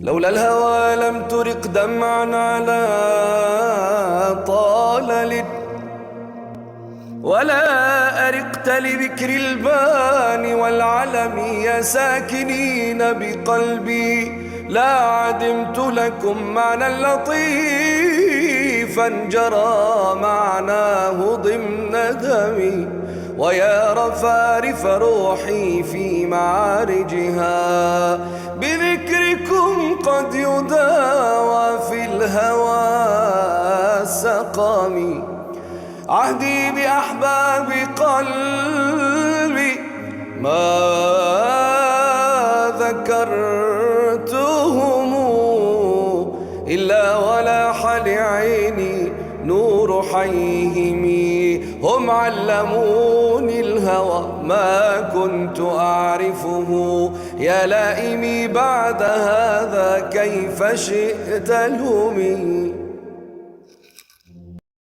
لولا الهوى لم ترق دمعا على طالل، ولا أرقت لذكر البان والعلم يا ساكنين بقلبي. لا عدمت لكم معنى لطيفا جرى معناه ضمن دمي، ويا رفارف روحي في معارجها بذكركم قد يداوى في الهوى سقامي. عهدي بأحباب قلبي ما ذكرتهم إلا ولاح لعيني نور حيهم. هم علموني الهوى ما كنت أعرفه، يا لائمي بعد هذا كيف شئت الهمي.